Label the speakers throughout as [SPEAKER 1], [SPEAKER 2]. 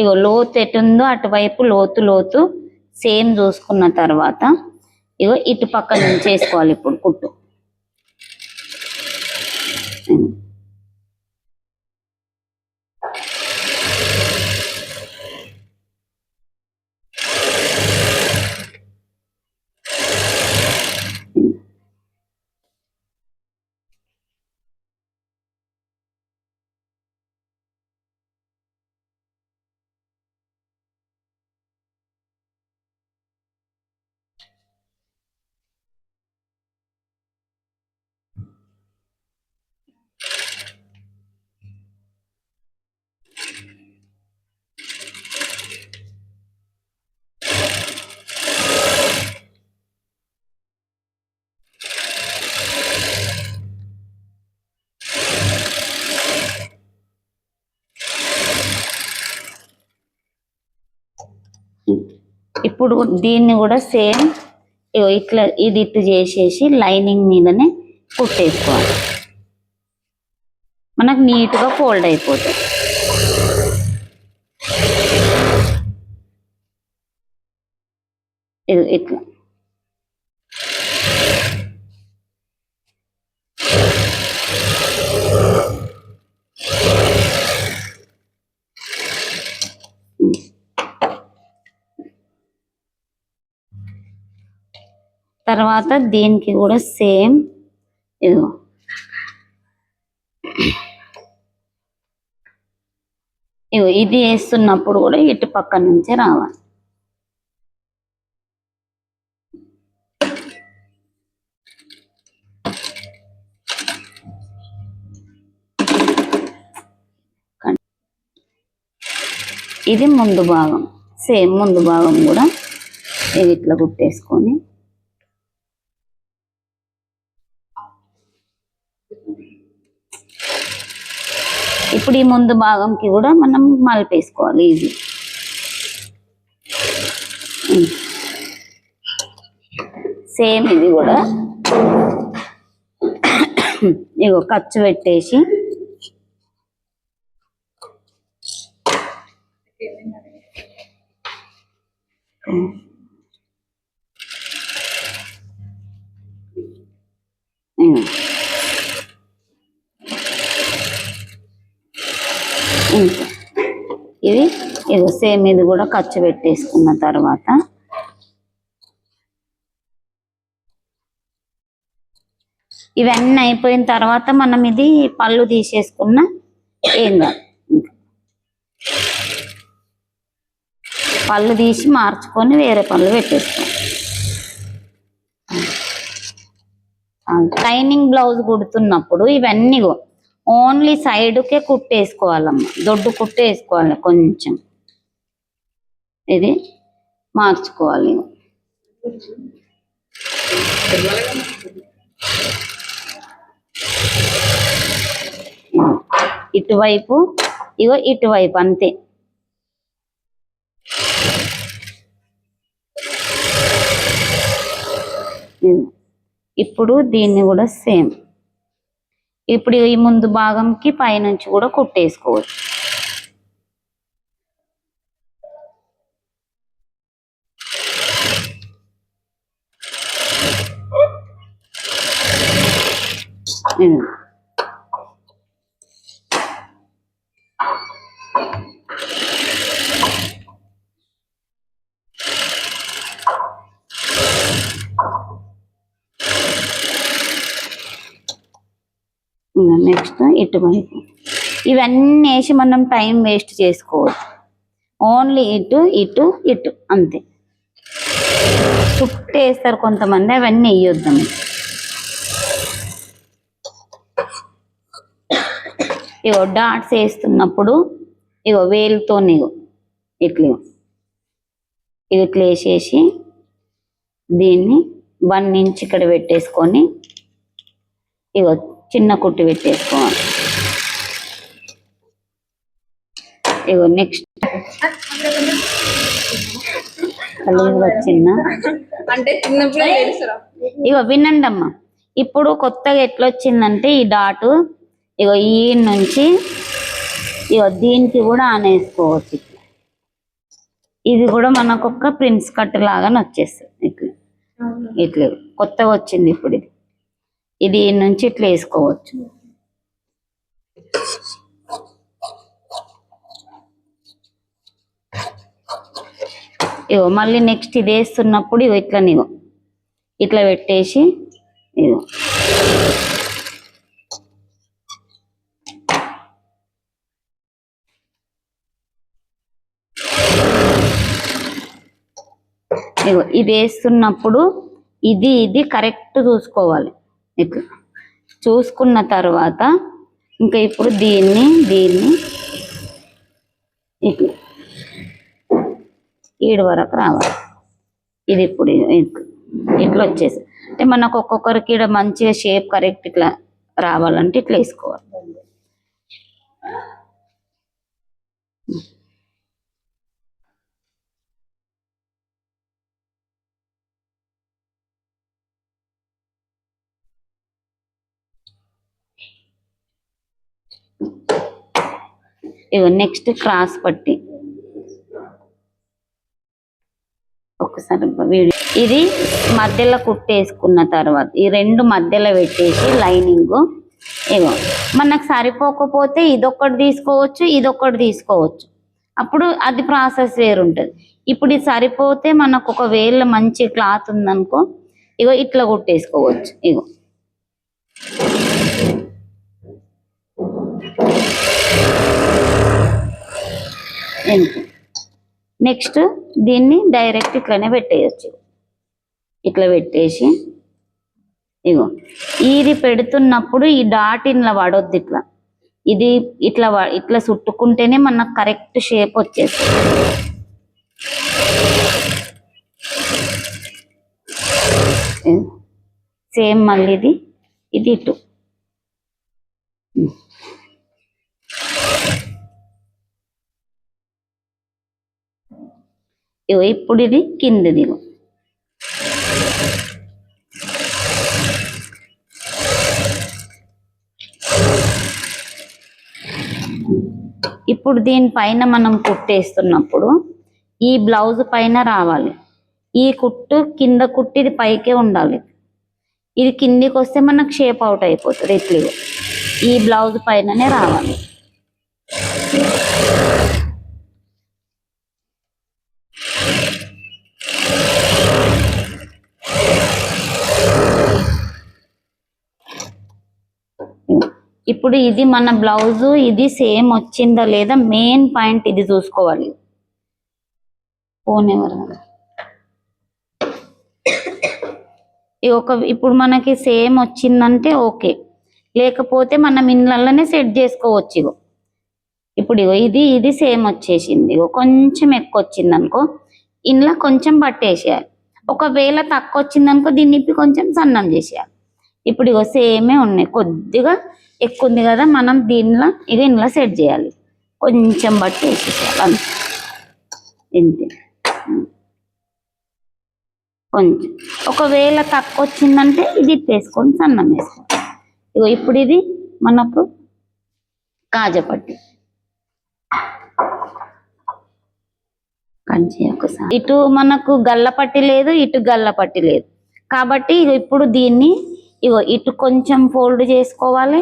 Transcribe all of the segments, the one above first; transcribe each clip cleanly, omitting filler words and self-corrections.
[SPEAKER 1] ఇగో లోతు ఎటుందో అటువైపు లోతు సేమ్ చూసుకున్న తర్వాత ఇగో ఇటు పక్క నుంచి వేసుకోవాలి ఇప్పుడు కుట్టు. ఇప్పుడు దీన్ని కూడా సేమ్ ఇట్లా ఇది ఇట్టు చేసేసి లైనింగ్ మీదనే కుట్టేసుకోవాలి. మనకు నీట్గా ఫోల్డ్ అయిపోతుంది. ఇది ఇట్లా తర్వాత దీనికి కూడా సేమ్ ఇదిగో ఇది వేస్తున్నప్పుడు కూడా ఇటు పక్క నుంచే రావాలి. ఇది ముందు భాగం, సేమ్ ముందు భాగం కూడా ఇది ఇట్లా కుట్టేసుకొని ఇప్పుడు ఈ ముందు భాగంకి కూడా మనం మలిపేసుకోవాలి. ఈజీ సేమ్ ఇది కూడా ఇగో ఖర్చు పెట్టేసి ఇది ఇగో సేమ్ ఇది కూడా ఖర్చు పెట్టేసుకున్న తర్వాత ఇవన్నీ అయిపోయిన తర్వాత మనం ఇది పళ్ళు తీసేసుకున్న ఏం కాదు, పళ్ళు తీసి మార్చుకొని వేరే పళ్ళు పెట్టేసుకోవాలి. లైనింగ్ బ్లౌజ్ కుడుతున్నప్పుడు ఇవన్నీ ఓన్లీ సైడ్కే కుట్టేసుకోవాలమ్మా, దొడ్డు కుట్టేసుకోవాలి. కొంచెం ఇది మార్చుకోవాలి. ఇటువైపు ఇటువైపు అంతే. ఇప్పుడు దీన్ని కూడా సేమ్ ఇప్పుడు ఈ ముందు భాగంకి పైనుంచి కూడా కుట్టేసుకోవచ్చు. నెక్స్ట్ ఇటువైపు ఇవన్నీ వేసి మనం టైం వేస్ట్ చేసుకోవచ్చు. ఓన్లీ ఇటు ఇటు ఇటు అంతే. చుట్టేస్తారు కొంతమంది, అవన్నీ వేయొద్దాం. ఇగో డాట్స్ వేస్తున్నప్పుడు ఇగో వేలుతో ఇట్లా ఇట్లా వేసేసి దీన్ని 1 ఇంచ్ ఇక్కడ పెట్టేసుకొని ఇగో చిన్న కుట్టు పెట్టేసుకోవాలి. ఇగో నెక్స్ట్ వచ్చిందా ఇగో వినండి అమ్మా. ఇప్పుడు కొత్తగా ఎట్లా వచ్చిందంటే ఈ డాటు ఇగో ఈ నుంచి ఇగో దీనికి కూడా ఆనేసుకోవచ్చు. ఇది కూడా మనకు ఒక ప్రిన్స్ కట్ లాగానే వచ్చేస్తుంది ఇట్లా. ఇట్లా కొత్తగా వచ్చింది ఇప్పుడు ఇది. ఇది నుంచి ఇట్లా వేసుకోవచ్చు. ఇగో మళ్ళీ నెక్స్ట్ ఇది వేస్తున్నప్పుడు ఇగో ఇట్లా నీవు ఇట్లా పెట్టేసి ఇగో ఇగో ఇది వేస్తున్నప్పుడు ఇది కరెక్ట్ చూసుకోవాలి. ఇట్లా చూసుకున్న తర్వాత ఇంకా ఇప్పుడు దీన్ని ఇట్లా ఈడు వరకు రావాలి. ఇది ఇప్పుడు ఇట్లా వచ్చేసి అంటే మనకు ఒక్కొక్కరికి ఇక్కడ మంచిగా షేప్ కరెక్ట్ ఇట్లా రావాలంటే ఇట్లా వేసుకోవాలి. ఇగో నెక్స్ట్ క్రాస్ పట్టి ఒకసారి వీడియో ఇది మధ్యలో కుట్టేసుకున్న తర్వాత ఈ రెండు మధ్యలో పెట్టేసి లైనింగ్ ఇగో మనకు సరిపోకపోతే ఇదొక్కటి తీసుకోవచ్చు, ఇదొక్కటి తీసుకోవచ్చు. అప్పుడు అది ప్రాసెస్ వేరుంటుంది. ఇప్పుడు ఇది సరిపోతే మనకు ఒకవేళ మంచి క్లాత్ ఉందనుకో ఇగో ఇట్లా కుట్టేసుకోవచ్చు. ఇగో నెక్స్ట్ దీన్ని డైరెక్ట్ ఇట్లానే పెట్టేయచ్చు. ఇట్లా పెట్టేసి ఇగో ఇది పెడుతున్నప్పుడు ఈ డాట్ ఇన్లా పడొద్దు. ఇట్లా ఇది ఇట్లా చుట్టుకుంటేనే మనకు కరెక్ట్ షేప్ వచ్చేస్తుంది. సేమ్ మళ్ళీ ఇది ఇటు ఇగో ఇప్పుడు ఇది కిందది. ఇప్పుడు దీనిపైన మనం కుట్టేస్తున్నప్పుడు ఈ బ్లౌజ్ పైన రావాలి. ఈ కుట్టు కింద కుట్టు ఇది పైకే ఉండాలి. ఇది కిందికి వస్తే మనకు షేప్ అవుట్ అయిపోతుంది. ఇట్లా ఈ బ్లౌజ్ పైననే రావాలి. ఇప్పుడు ఇది మన బ్లౌజు ఇది సేమ్ వచ్చిందా లేదా మెయిన్ పాయింట్ ఇది చూసుకోవాలి. ఇప్పుడు మనకి సేమ్ వచ్చిందంటే ఓకే, లేకపోతే మనం ఇళ్ళనే సెట్ చేసుకోవచ్చు. ఇప్పుడు ఇది సేమ్ వచ్చేసింది. కొంచెం ఎక్కువ వచ్చింది అనుకో ఇంట్లో కొంచెం పట్టేసేయాలి. ఒకవేళ తక్కువ వచ్చిందనుకో దీన్ని ఇప్పి కొంచెం సన్నం చేసేయాలి. ఇప్పుడు సేమే ఉన్నాయి, కొద్దిగా ఎక్కువ ఉంది కదా మనం దీనిలో ఇంట్లో సెట్ చేయాలి. కొంచెం బట్టి వేసేసేయాలి ఇంతే. కొంచెం ఒకవేళ తక్కువ వచ్చిందంటే ఇది ఇప్పేసుకొని సన్నం వేసుకోవాలి. ఇప్పుడు ఇది మనకు కాజపట్టి ఇటు మనకు గల్లపట్టి లేదు, ఇటు గల్లపట్టి లేదు కాబట్టి ఇప్పుడు దీన్ని ఇటు కొంచెం ఫోల్డ్ చేసుకోవాలి.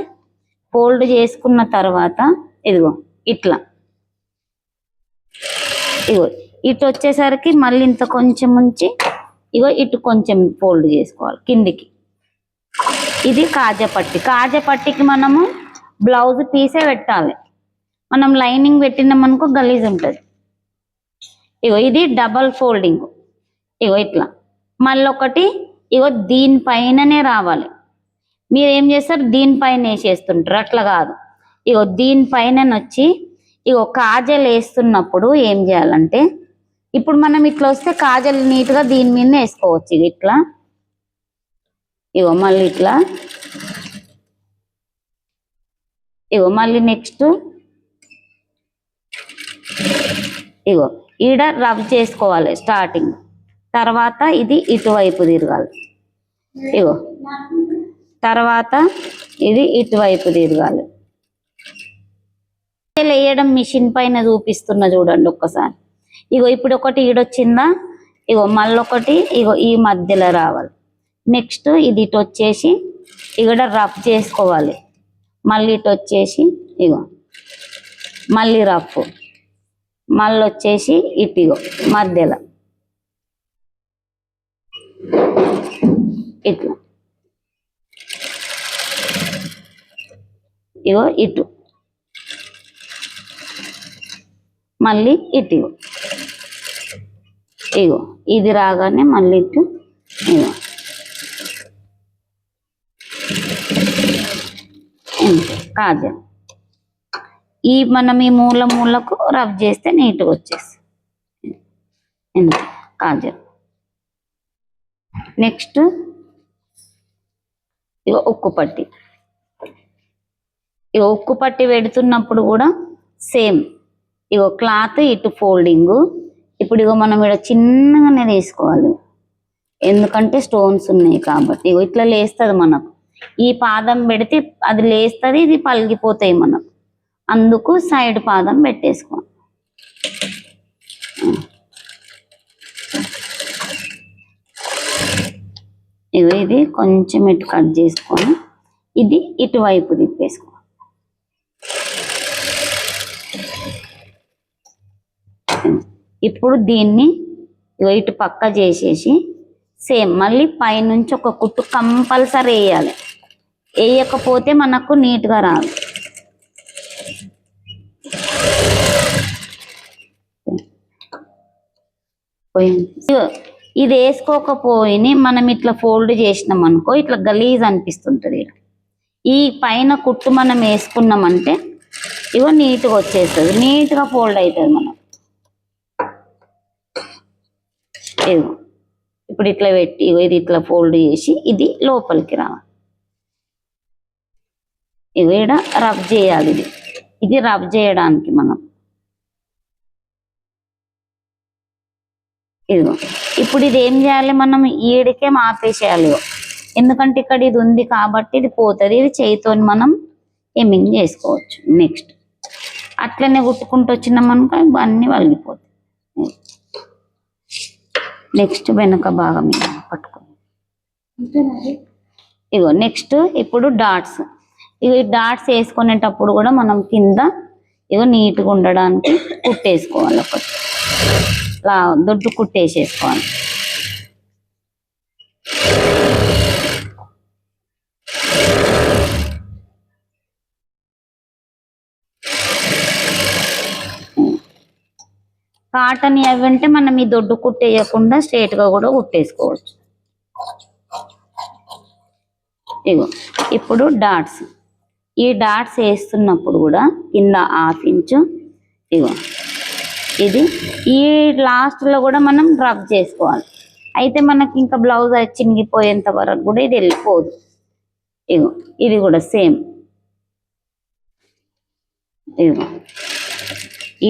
[SPEAKER 1] ఫోల్డ్ చేసుకున్న తర్వాత ఇట్లా ఇటు వచ్చేసరికి మళ్ళీ ఇంత కొంచెం ఉంచి ఇటు కొంచెం ఫోల్డ్ చేసుకోవాలి కిందికి. ఇది కాజపట్టి. కాజపట్టికి మనము బ్లౌజ్ పీసే పెట్టాలి. మనం లైనింగ్ పెట్టినామనుకో గలీజ్ ఉంటుంది. ఇది డబల్ ఫోల్డింగ్. ఇట్లా మళ్ళీ ఒకటి దీనిపైననే రావాలి. మీరు ఏం చేస్తారు దీనిపైన వేసేస్తుంటారు, అట్లా కాదు. దీనిపైన వచ్చి కాజల్ వేస్తున్నప్పుడు ఏం చేయాలంటే ఇప్పుడు మనం ఇట్లా వస్తే కాజల్ నీట్గా దీని మీద వేసుకోవచ్చు. ఇట్లా మళ్ళీ ఇట్లా మళ్ళీ నెక్స్ట్ ఈడ రబ్ చేసుకోవాలి స్టార్టింగ్. తర్వాత ఇది ఇటువైపు తిరగాలి. తర్వాత ఇది ఇటువైపు తిరగాలి. వేయడం మిషన్ పైన చూపిస్తున్నా చూడండి ఒక్కసారి. ఇగో ఇప్పుడు ఒకటి ఈడొచ్చిందా, ఇగో మళ్ళొకటి ఇగో ఈ మధ్యలో రావాలి. నెక్స్ట్ ఇది ఇటు వచ్చేసి ఇక్కడ రఫ్ చేసుకోవాలి. మళ్ళీ ఇటు వచ్చేసి ఇగో మళ్ళీ రఫ్, మళ్ళీ వచ్చేసి ఇటు ఇగో మధ్యలో ఇట్లా ఇగో ఇటు మళ్ళీ ఇటు ఇగో ఇది రాగానే మళ్ళీ ఇటు ఇగో కాజల్. ఈ మనం ఈ మూలకు రబ్ చేస్తే నీట్గా వచ్చేసి కాజల్. నెక్స్ట్ ఇగో ఉక్కు పట్టి. ఇగో ఉక్కు పట్టి పెడుతున్నప్పుడు కూడా సేమ్ ఇగో క్లాత్ ఇటు ఫోల్డింగ్. ఇప్పుడు ఇగో మనం ఇక్కడ చిన్నగానే తీసుకోవాలి, ఎందుకంటే స్టోన్స్ ఉన్నాయి కాబట్టి. ఇగో ఇట్లా లేస్తుంది మనకు. ఈ పాదం పెడితే అది లేస్తుంది, ఇది పలిగిపోతాయి మనకు. అందుకు సైడ్ పాదం పెట్టేసుకోవాలి. ఇగో ఇది కొంచెం ఇటు కట్ చేసుకొని ఇది ఇటువైపు తిప్పేసుకోవాలి. ఇప్పుడు దీన్ని ఇటు పక్క చేసేసి సేమ్ మళ్ళీ పైనుంచి ఒక కుట్టు కంపల్సరీ వేయాలి. వేయకపోతే మనకు నీట్గా రాదు. ఇది వేసుకోకపోయి మనం ఇట్లా ఫోల్డ్ చేసినాం అనుకో ఇట్లా గలీజ్ అనిపిస్తుంటుంది. ఈ పైన కుట్టు మనం వేసుకున్నామంటే ఇగో నీట్గా వచ్చేస్తుంది, నీట్గా ఫోల్డ్ అవుతుంది మనం. ఇదిగో ఇప్పుడు ఇట్లా పెట్టి ఇది ఇట్లా ఫోల్డ్ చేసి ఇది లోపలికి రావాలి. ఇవి ఇక్కడ రబ్ చేయాలి. ఇది రబ్ చేయడానికి మనం ఇదిగో. ఇప్పుడు ఇది ఏం చేయాలి, మనం ఈడికే ఆపేసేయాలి, ఎందుకంటే ఇక్కడ ఇది ఉంది కాబట్టి ఇది పోతుంది. ఇది చేయితో మనం ఎమ్మింగ్ చేసుకోవచ్చు. నెక్స్ట్ అట్లనే కుట్టుకుంటూ వచ్చినాం అనుకో అన్నీ వలిగిపోతాయి. నెక్స్ట్ వెనక భాగం పట్టుకోండి. ఇగో నెక్స్ట్ ఇప్పుడు డాట్స్. ఇగో ఈ డాట్స్ వేసుకునేటప్పుడు కూడా మనం కింద ఇగో నీట్గా ఉండడానికి కుట్టేసుకోవాలి. ఒకటి దొడ్డు కుట్టేసేసుకోవాలి. కాటన్ అవి అంటే మనం ఈ దొడ్డు కుట్టేయకుండా స్ట్రేట్గా కూడా కుట్టేసుకోవచ్చు. ఇగో ఇప్పుడు డాట్స్. ఈ డాట్స్ వేస్తున్నప్పుడు కూడా కింద 1/2 ఇంచు ఇగో ఇది ఈ లాస్ట్లో కూడా మనం రబ్ చేసుకోవాలి. అయితే మనకి ఇంకా బ్లౌజ్ చినిగిపోయేంత వరకు కూడా ఇది వెళ్ళిపోదు. ఇగో ఇది కూడా సేమ్ ఇగో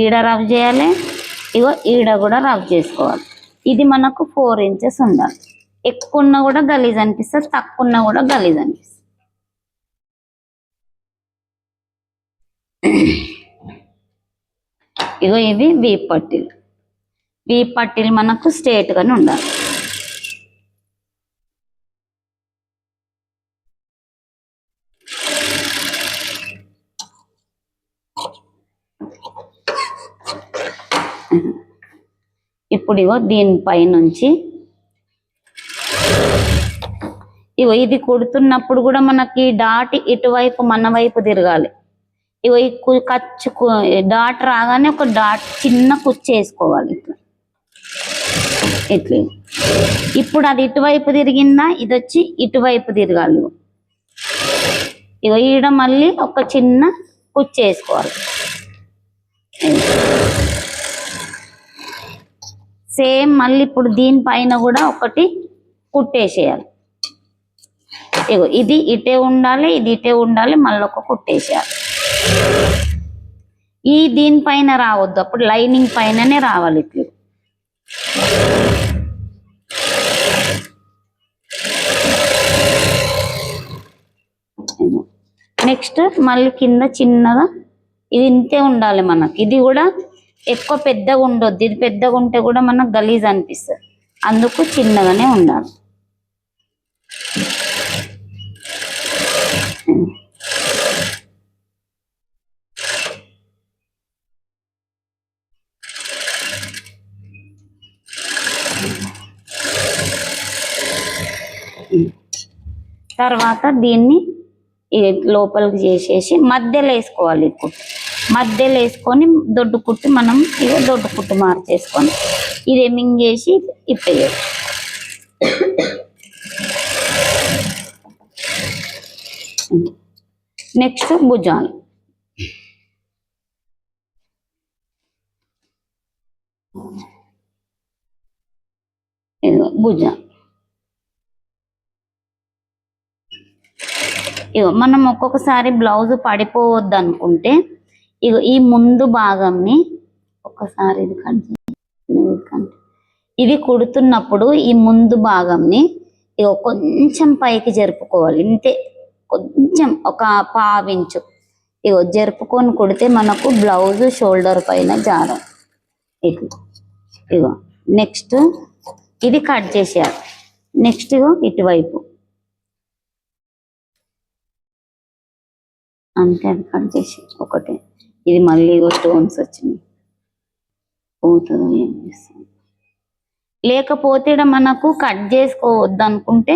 [SPEAKER 1] ఈడ రబ్ చేయాలి, ఇగో ఈడ కూడా రబ్ చేసుకోవాలి. ఇది మనకు 4 ఇంచెస్ ఉండాలి. ఎక్కువ ఉన్నా కూడా గలీజ్ అనిపిస్తుంది, తక్కువ ఉన్నా కూడా గలీజ్ అనిపిస్తుంది. ఇగో ఇవి వీప్ పట్టీలు. వీప్ పట్టీలు మనకు స్ట్రేట్గానే ఉండాలి. ఇప్పుడు ఇగో దీనిపై నుంచి ఇగో ఇది కుడుతున్నప్పుడు కూడా మనకి డాట్ ఇటువైపు మన వైపు తిరగాలి. ఇగో ఈ ఖర్చు డాట్ రాగానే ఒక డాట్ చిన్న కుచ్చు వేసుకోవాలి ఇట్లా ఇట్లా. ఇప్పుడు అది ఇటువైపు తిరిగిందా, ఇది వచ్చి ఇటువైపు తిరగాలి. ఇగో ఈడ మళ్ళీ ఒక చిన్న కుచ్చు వేసుకోవాలి. సేమ్ మళ్ళీ ఇప్పుడు దీనిపైన కూడా ఒకటి కుట్టేసేయాలి. ఇగో ఇది ఇటే ఉండాలి, ఇది ఇటే ఉండాలి, మళ్ళీ ఒక కుట్టేసేయాలి. ఈ దీనిపైన రావద్దు, అప్పుడు లైనింగ్ పైననే రావాలి ఇట్లు. నెక్స్ట్ మళ్ళీ కింద చిన్నగా ఇది ఇంతే ఉండాలి మనకి. ఇది కూడా ఎక్కువ పెద్దగా ఉండొద్దు, ఇది పెద్దగా ఉంటే కూడా మనకు గలీజ్ అనిపిస్తుంది, అందుకు చిన్నగానే ఉండాలి. తర్వాత దీన్ని లోపలికి చేసేసి మధ్యలో వేసుకోవాలి. కుట్టు మధ్యలో వేసుకొని దొడ్డు కుట్టు మనం దొడ్డు కుట్టు మార్చేసుకొని ఇది ఎమింగ్ చేసి ఇప్పేయచ్చు. నెక్స్ట్ భుజాలు. భుజం మనం ఒక్కొక్కసారి బ్లౌజ్ పడిపోవద్దు అనుకుంటే ఈ ముందు భాగంని ఒక్కసారి ఇది కట్ చేయాలి. ఇది కుడుతున్నప్పుడు ఈ ముందు భాగంని కొంచెం పైకి జరుపుకోవాలి, ఇంతే, కొంచెం ఒక పావించు జరుపుకొని కుడితే మనకు బ్లౌజ్ షోల్డర్ పైన జారం. నెక్స్ట్ ఇది కట్ చేసేయాలి. నెక్స్ట్ ఇటువైపు అంతే, అది కట్ చేసి ఒకటే. ఇది మళ్ళీ స్టోన్స్ వచ్చినాయి, పోతుందో ఏం చేస్తాం. లేకపోతే మనకు కట్ చేసుకోవద్దు అనుకుంటే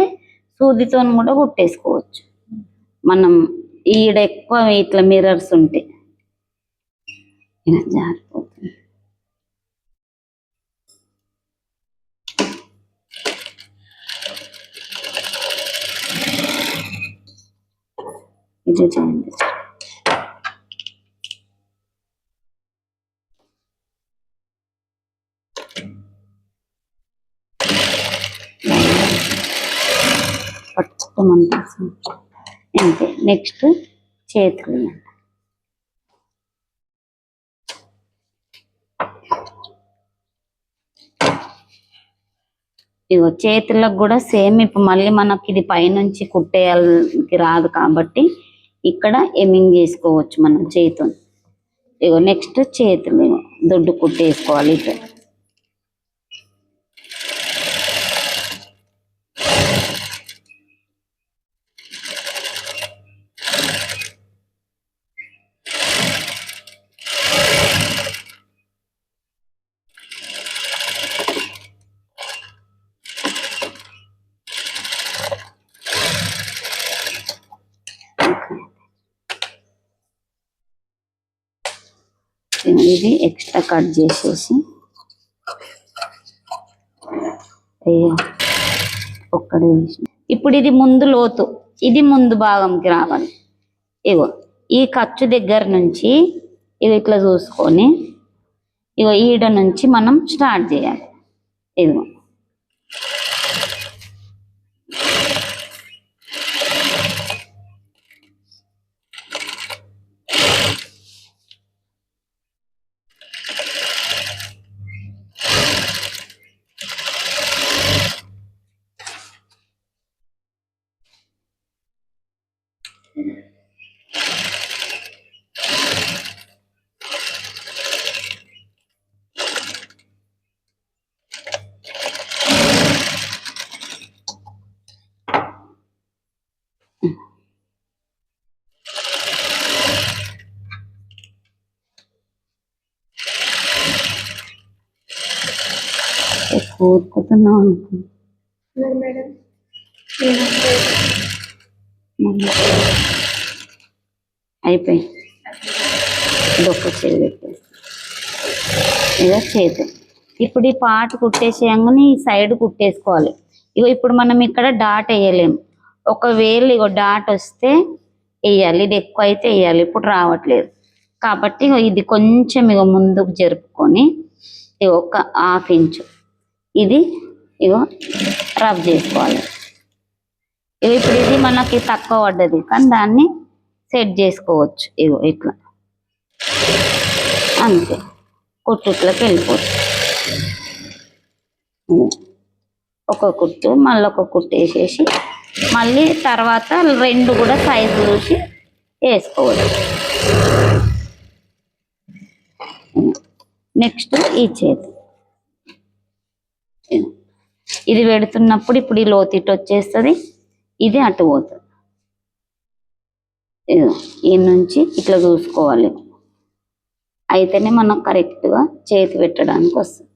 [SPEAKER 1] సూదితో కూడా కుట్టేసుకోవచ్చు. మనం ఈడ ఎక్కువ ఇట్లా మిర్రర్స్ ఉంటే ఇలా జారిపోతుంది. ఇది చేయండి. పట్టుకోమంటుంది అంతే. నెక్స్ట్ చేతులు. చేతులకు కూడా సేమ్. ఇప్పుడు మళ్ళీ మనకి ఇది పైనుంచి కుట్టేయాలకి రాదు కాబట్టి ఇక్కడ ఎమింగ్ చేసుకోవచ్చు మనం చేతులు. నెక్స్ట్ చేతులు దొడ్డు కుట్టేసుకోవాలి. ఇక్కడ ఇది ఎక్స్ట్రా కట్ చేసేసి ఒక్కడే. ఇప్పుడు ఇది ముందు లోతు, ఇది ముందు భాగంకి రావాలి. ఈ ఖర్చు దగ్గర నుంచి ఇట్లా చూసుకొని ఈడ నుంచి మనం స్టార్ట్ చేయాలి. కోరుకుంటున్నాం అనుకుంటున్నాం. అయిపోయి డొక్క చేతి పెట్టేసి చేతి. ఇప్పుడు ఈ పార్ట్ కుట్టేసేయంగానే ఈ సైడ్ కుట్టేసుకోవాలి. ఇప్పుడు మనం ఇక్కడ డాట్ వేయలేము. ఒకవేళ డాట్ వస్తే వేయాలి, ఇది ఎక్కువ అయితే వేయాలి. ఇప్పుడు రావట్లేదు కాబట్టి ఇది కొంచెం ముందుకు జరుపుకొని ఒక హాఫ్ ఇంచు ఇది రబ్ చేసుకోవాలి. ఇప్పుడు ఇది మనకి తక్కువ పడ్డది కానీ దాన్ని సెట్ చేసుకోవచ్చు. ఇట్లా అంతే, కుట్టుట్లోకి వెళ్ళిపోతుంది. ఒక కుట్టు మళ్ళీ ఒక కుట్టు వేసేసి మళ్ళీ తర్వాత రెండు కూడా సైజు చూసి వేసుకోవచ్చు. నెక్స్ట్ ఈ చేతి ఇది పెడుతున్నప్పుడు ఇప్పుడు ఈ లోతు ఇటు వచ్చేస్తుంది, ఇది అటు పోతుంది. ఈ నుంచి ఇట్లా చూసుకోవాలి, అయితేనే మనం కరెక్ట్గా చేతి పెట్టడానికి వస్తుంది.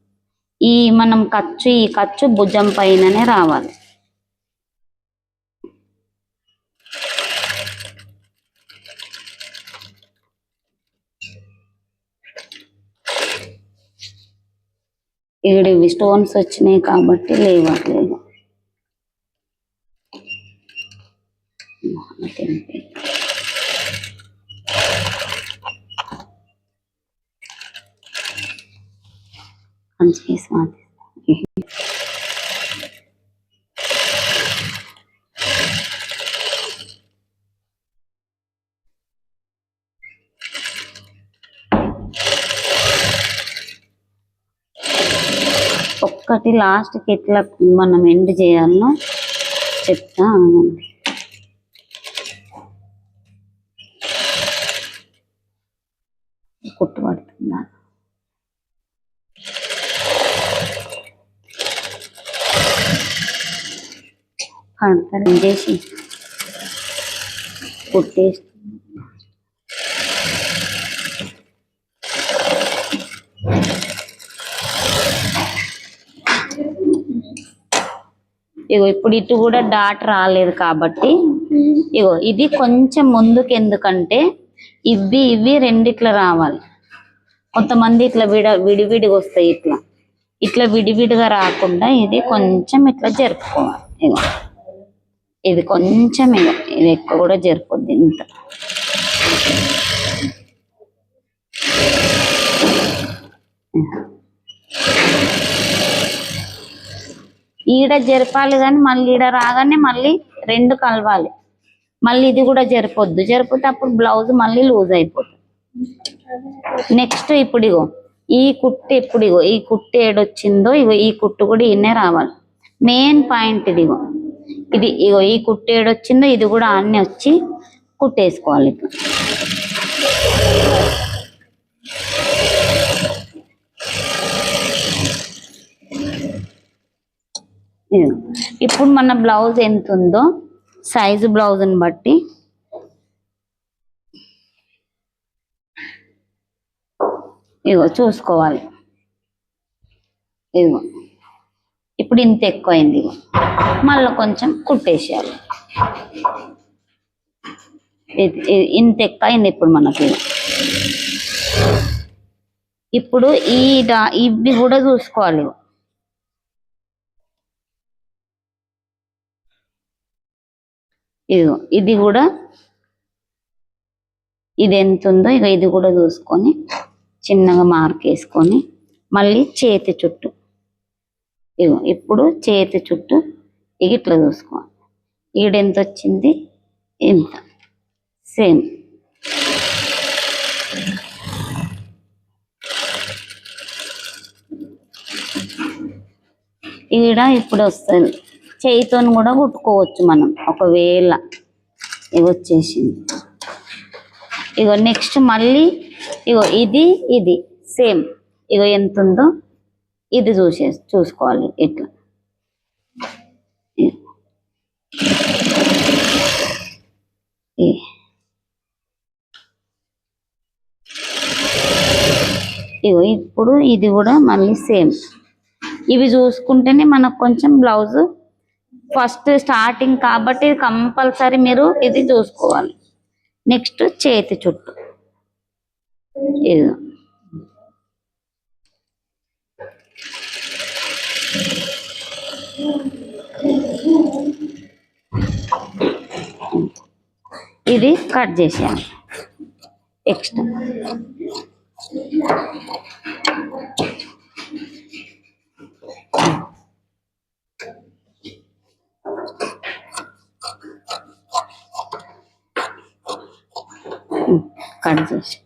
[SPEAKER 1] ఈ మనం ఈ ఖర్చు భుజం పైననే రావాలి. ఇక్కడ ఇవి స్టోన్స్ వచ్చినాయి కాబట్టి లేవట్లేదు. ఒక్కటి లాస్ట్కి ఎట్లా మనం ఎండ్ చేయాలనో చెప్తా. కుట్టు పడుతుందా? పడతారు చేసి కుట్టేసి ఇగో ఇప్పుడు ఇటు కూడా డాట్ రాలేదు కాబట్టి ఇగో ఇది కొంచెం ముందుకు, ఎందుకంటే ఇవి రెండిట్లా రావాలి. కొంతమంది ఇట్లా విడివిడిగా వస్తాయి, ఇట్లా విడివిడిగా రాకుండా ఇది కొంచెం ఇట్లా జరుపుకోవాలి. ఇగో ఇది కొంచెం, ఇది ఎక్కువ కూడా జరిపోద్ది. ఇంత ఈడ జరపాలి, కానీ మళ్ళీ ఈడ రాగానే మళ్ళీ రెండు కలవాలి. మళ్ళీ ఇది కూడా జరిపోద్దు, జరిపోతే అప్పుడు బ్లౌజ్ మళ్ళీ లూజ్ అయిపోతుంది. నెక్స్ట్ ఇప్పుడు ఇగో ఈ కుట్టు, ఇప్పుడు ఇగో ఈ కుట్టు ఏడొచ్చిందో ఇగో ఈ కుట్టు కూడా ఈయనే రావాలి. మెయిన్ పాయింట్ ఇదిగో ఇది, ఇగో ఈ కుట్టు ఏడొచ్చిందో ఇది కూడా అన్నీ వచ్చి కుట్టేసుకోవాలి. ఇప్పుడు మన బ్లౌజ్ ఎంత ఉందో సైజు బ్లౌజ్ని బట్టి ఇగో చూసుకోవాలి. ఇదిగో ఇప్పుడు ఇంత ఎక్కువైంది, ఇగో మళ్ళీ కొంచెం కుట్టేసేయాలి. ఇంత ఎక్కువైంది ఇప్పుడు మనకి. ఇప్పుడు ఇవి కూడా చూసుకోవాలి. ఇదిగో ఇది కూడా ఇది ఎంత ఉందో ఇక ఇది కూడా చూసుకొని చిన్నగా మార్క్ వేసుకొని మళ్ళీ చేతి చుట్టూ ఇగో ఇప్పుడు చేతి చుట్టూ ఇక ఇట్లా చూసుకోవాలి. ఈడెంత వచ్చింది, ఇంత సేమ్. ఈడ ఇప్పుడు వస్తుంది, చేయితో కూడా కుట్టుకోవచ్చు మనం ఒకవేళ. ఇవి వచ్చేసింది. ఇగో నెక్స్ట్ మళ్ళీ ఇగో ఇది సేమ్. ఇగో ఎంత ఉందో ఇది చూసుకోవాలి. ఇట్లా ఇగో ఇప్పుడు ఇది కూడా మళ్ళీ సేమ్. ఇవి చూసుకుంటేనే మనకు కొంచెం బ్లౌజ్ ఫస్ట్ స్టార్టింగ్ కాబట్టి కంపల్సరీ మీరు ఇది చూసుకోవాలి. నెక్స్ట్ చేతి చుట్టూ ఇది ఇది కట్ చేసేయాలి ఎక్స్ట్రా. కట్ చేసి